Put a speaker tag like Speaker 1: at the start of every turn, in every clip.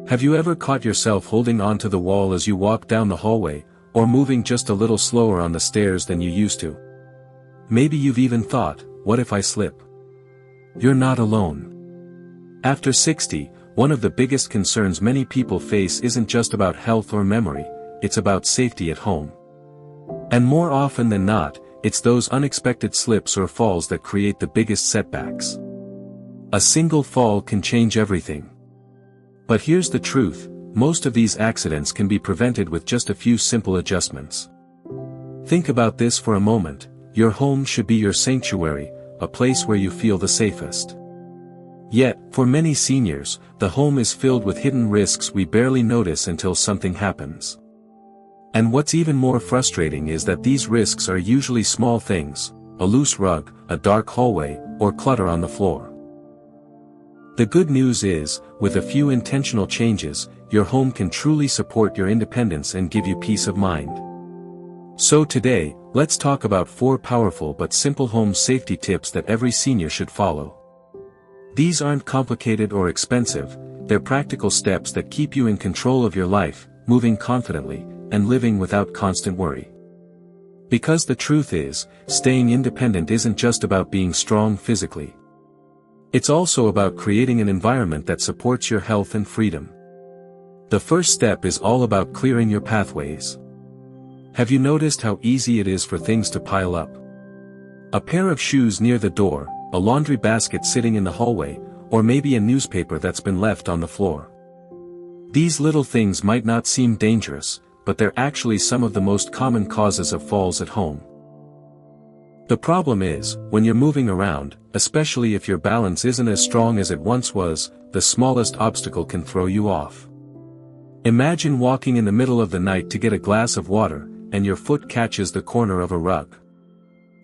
Speaker 1: Have you ever caught yourself holding onto the wall as you walk down the hallway, or moving just a little slower on the stairs than you used to? Maybe you've even thought, what if I slip? You're not alone. After 60, one of the biggest concerns many people face isn't just about health or memory, it's about safety at home. And more often than not, it's those unexpected slips or falls that create the biggest setbacks. A single fall can change everything. But here's the truth, most of these accidents can be prevented with just a few simple adjustments. Think about this for a moment, your home should be your sanctuary, a place where you feel the safest. Yet, for many seniors, the home is filled with hidden risks we barely notice until something happens. And what's even more frustrating is that these risks are usually small things, a loose rug, a dark hallway, or clutter on the floor. The good news is, with a few intentional changes, your home can truly support your independence and give you peace of mind. So today, let's talk about 4 powerful but simple home safety tips that every senior should follow. These aren't complicated or expensive, they're practical steps that keep you in control of your life, moving confidently, and living without constant worry. Because the truth is, staying independent isn't just about being strong physically. It's also about creating an environment that supports your health and freedom. The first step is all about clearing your pathways. Have you noticed how easy it is for things to pile up? A pair of shoes near the door, a laundry basket sitting in the hallway, or maybe a newspaper that's been left on the floor. These little things might not seem dangerous, but they're actually some of the most common causes of falls at home. The problem is, when you're moving around, especially if your balance isn't as strong as it once was, the smallest obstacle can throw you off. Imagine walking in the middle of the night to get a glass of water, and your foot catches the corner of a rug.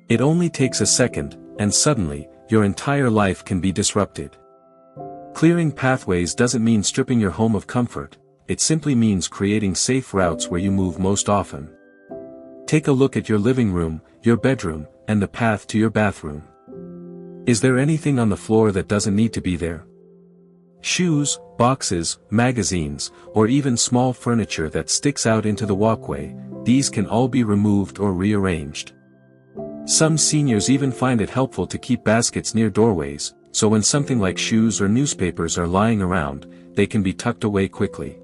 Speaker 1: It only takes a second, and suddenly, your entire life can be disrupted. Clearing pathways doesn't mean stripping your home of comfort, it simply means creating safe routes where you move most often. Take a look at your living room, your bedroom, and the path to your bathroom. Is there anything on the floor that doesn't need to be there? Shoes, boxes, magazines, or even small furniture that sticks out into the walkway, these can all be removed or rearranged. Some seniors even find it helpful to keep baskets near doorways, so when something like shoes or newspapers are lying around, they can be tucked away quickly.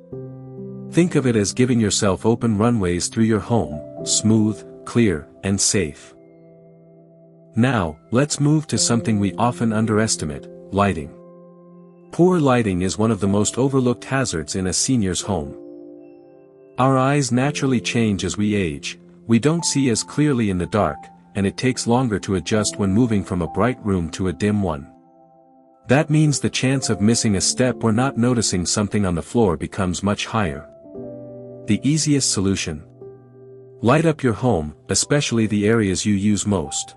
Speaker 1: Think of it as giving yourself open runways through your home, smooth, clear, and safe. Now, let's move to something we often underestimate, lighting. Poor lighting is one of the most overlooked hazards in a senior's home. Our eyes naturally change as we age, we don't see as clearly in the dark, and it takes longer to adjust when moving from a bright room to a dim one. That means the chance of missing a step or not noticing something on the floor becomes much higher. The easiest solution: light up your home, especially the areas you use most.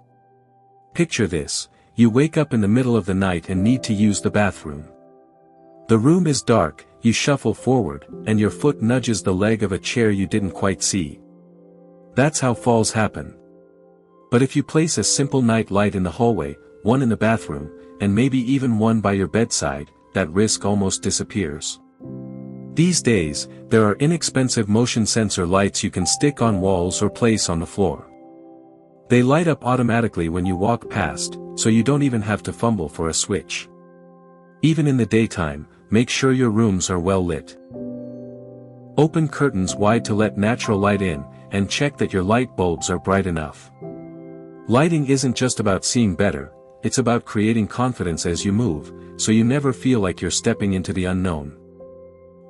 Speaker 1: Picture this, you wake up in the middle of the night and need to use the bathroom. The room is dark, you shuffle forward, and your foot nudges the leg of a chair you didn't quite see. That's how falls happen. But if you place a simple night light in the hallway, one in the bathroom, and maybe even one by your bedside, that risk almost disappears. These days, there are inexpensive motion sensor lights you can stick on walls or place on the floor. They light up automatically when you walk past, so you don't even have to fumble for a switch. Even in the daytime, make sure your rooms are well lit. Open curtains wide to let natural light in, and check that your light bulbs are bright enough. Lighting isn't just about seeing better, it's about creating confidence as you move, so you never feel like you're stepping into the unknown.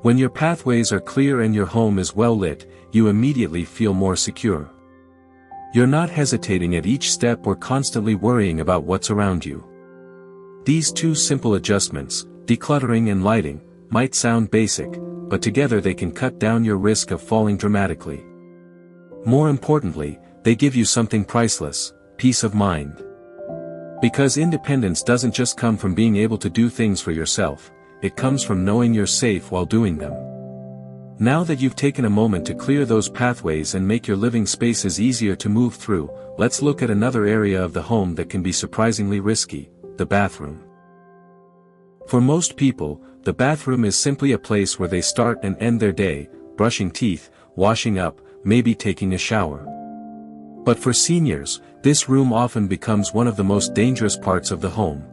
Speaker 1: When your pathways are clear and your home is well lit, you immediately feel more secure. You're not hesitating at each step or constantly worrying about what's around you. These 2 simple adjustments, decluttering and lighting, might sound basic, but together they can cut down your risk of falling dramatically. More importantly, they give you something priceless: peace of mind. Because independence doesn't just come from being able to do things for yourself, it comes from knowing you're safe while doing them. Now that you've taken a moment to clear those pathways and make your living spaces easier to move through, let's look at another area of the home that can be surprisingly risky: the bathroom. For most people, the bathroom is simply a place where they start and end their day, brushing teeth, washing up, maybe taking a shower. But for seniors, this room often becomes one of the most dangerous parts of the home.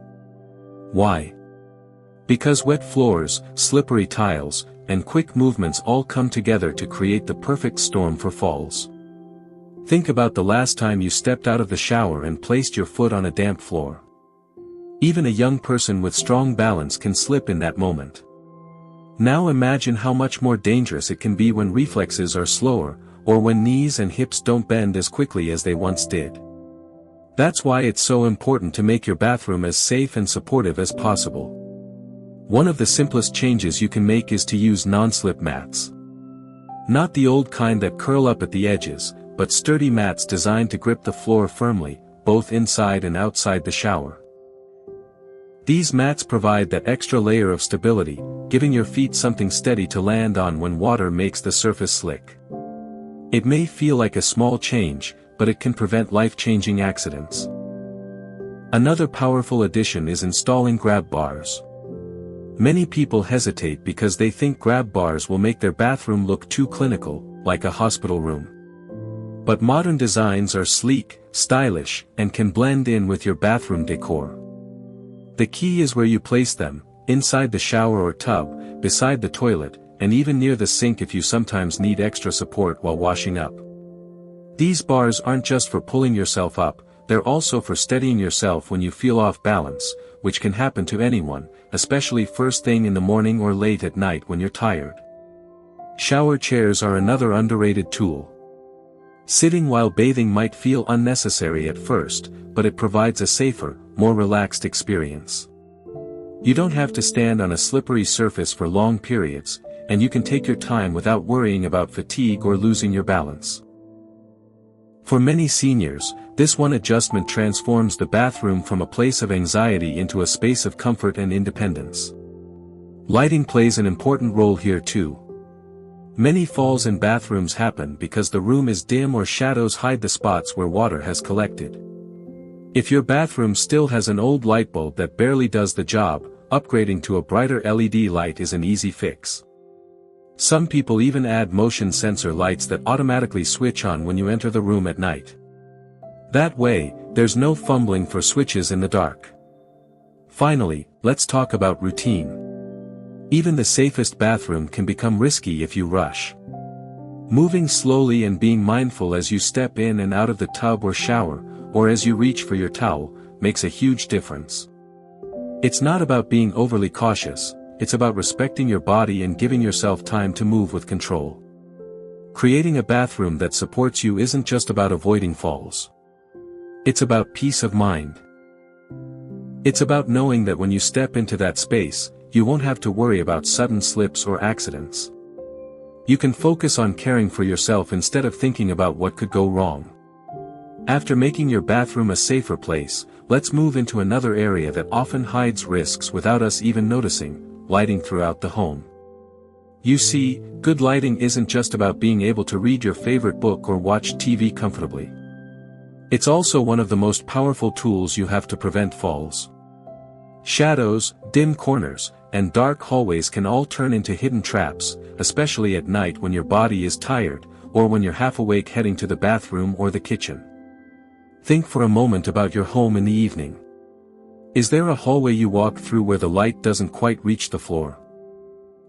Speaker 1: Why? Because wet floors, slippery tiles, and quick movements all come together to create the perfect storm for falls. Think about the last time you stepped out of the shower and placed your foot on a damp floor. Even a young person with strong balance can slip in that moment. Now imagine how much more dangerous it can be when reflexes are slower, or when knees and hips don't bend as quickly as they once did. That's why it's so important to make your bathroom as safe and supportive as possible. One of the simplest changes you can make is to use non-slip mats. Not the old kind that curl up at the edges, but sturdy mats designed to grip the floor firmly, both inside and outside the shower. These mats provide that extra layer of stability, giving your feet something steady to land on when water makes the surface slick. It may feel like a small change, but it can prevent life-changing accidents. Another powerful addition is installing grab bars. Many people hesitate because they think grab bars will make their bathroom look too clinical, like a hospital room. But modern designs are sleek, stylish, and can blend in with your bathroom decor. The key is where you place them, inside the shower or tub, beside the toilet, and even near the sink if you sometimes need extra support while washing up. These bars aren't just for pulling yourself up, they're also for steadying yourself when you feel off balance, which can happen to anyone, especially first thing in the morning or late at night when you're tired. Shower chairs are another underrated tool. Sitting while bathing might feel unnecessary at first, but it provides a safer, more relaxed experience. You don't have to stand on a slippery surface for long periods, and you can take your time without worrying about fatigue or losing your balance. For many seniors, this one adjustment transforms the bathroom from a place of anxiety into a space of comfort and independence. Lighting plays an important role here too. Many falls in bathrooms happen because the room is dim or shadows hide the spots where water has collected. If your bathroom still has an old light bulb that barely does the job, upgrading to a brighter LED light is an easy fix. Some people even add motion sensor lights that automatically switch on when you enter the room at night. That way, there's no fumbling for switches in the dark. Finally, let's talk about routine. Even the safest bathroom can become risky if you rush. Moving slowly and being mindful as you step in and out of the tub or shower, or as you reach for your towel, makes a huge difference. It's not about being overly cautious, it's about respecting your body and giving yourself time to move with control. Creating a bathroom that supports you isn't just about avoiding falls. It's about peace of mind. It's about knowing that when you step into that space, you won't have to worry about sudden slips or accidents. You can focus on caring for yourself instead of thinking about what could go wrong. After making your bathroom a safer place, let's move into another area that often hides risks without us even noticing: lighting throughout the home. You see, good lighting isn't just about being able to read your favorite book or watch TV comfortably. It's also one of the most powerful tools you have to prevent falls. Shadows, dim corners, and dark hallways can all turn into hidden traps, especially at night when your body is tired, or when you're half awake heading to the bathroom or the kitchen. Think for a moment about your home in the evening. Is there a hallway you walk through where the light doesn't quite reach the floor?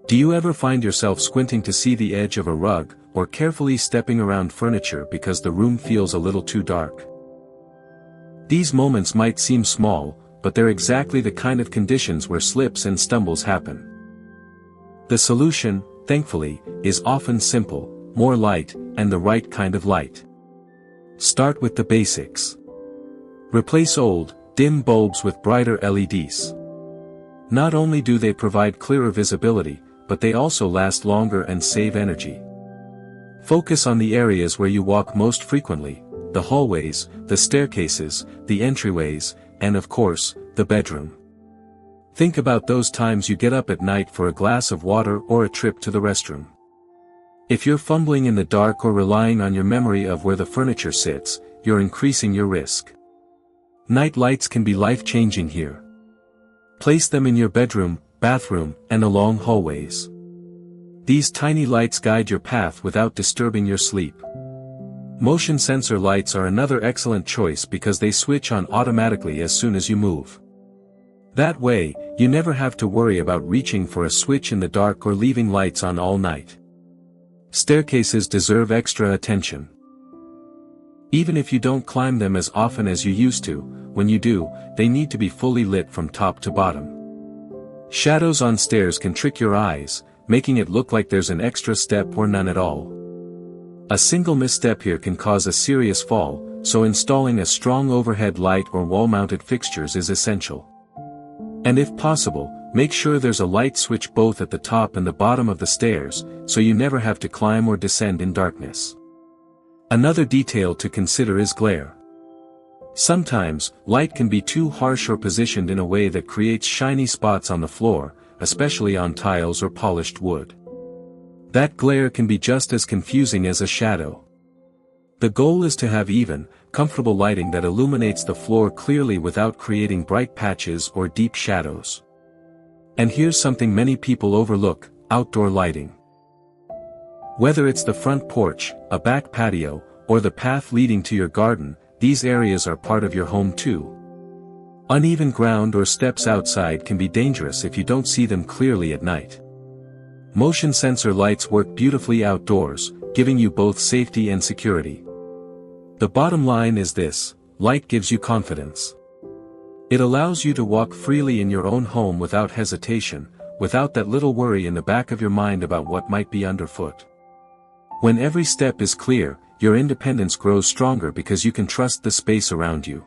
Speaker 1: Do you ever find yourself squinting to see the edge of a rug, or carefully stepping around furniture because the room feels a little too dark? These moments might seem small, but they're exactly the kind of conditions where slips and stumbles happen. The solution, thankfully, is often simple: more light, and the right kind of light. Start with the basics. Replace old, dim bulbs with brighter LEDs. Not only do they provide clearer visibility, but they also last longer and save energy. Focus on the areas where you walk most frequently: the hallways, the staircases, the entryways, and of course, the bedroom. Think about those times you get up at night for a glass of water or a trip to the restroom. If you're fumbling in the dark or relying on your memory of where the furniture sits, you're increasing your risk. Night lights can be life-changing here. Place them in your bedroom, bathroom, and along hallways. These tiny lights guide your path without disturbing your sleep. Motion sensor lights are another excellent choice because they switch on automatically as soon as you move. That way, you never have to worry about reaching for a switch in the dark or leaving lights on all night. Staircases deserve extra attention. Even if you don't climb them as often as you used to, when you do, they need to be fully lit from top to bottom. Shadows on stairs can trick your eyes, making it look like there's an extra step or none at all. A single misstep here can cause a serious fall, so installing a strong overhead light or wall-mounted fixtures is essential. And if possible, make sure there's a light switch both at the top and the bottom of the stairs, so you never have to climb or descend in darkness. Another detail to consider is glare. Sometimes, light can be too harsh or positioned in a way that creates shiny spots on the floor, especially on tiles or polished wood. That glare can be just as confusing as a shadow. The goal is to have even, comfortable lighting that illuminates the floor clearly without creating bright patches or deep shadows. And here's something many people overlook: outdoor lighting. Whether it's the front porch, a back patio, or the path leading to your garden, these areas are part of your home too. Uneven ground or steps outside can be dangerous if you don't see them clearly at night. Motion sensor lights work beautifully outdoors, giving you both safety and security. The bottom line is this: light gives you confidence. It allows you to walk freely in your own home without hesitation, without that little worry in the back of your mind about what might be underfoot. When every step is clear, your independence grows stronger because you can trust the space around you.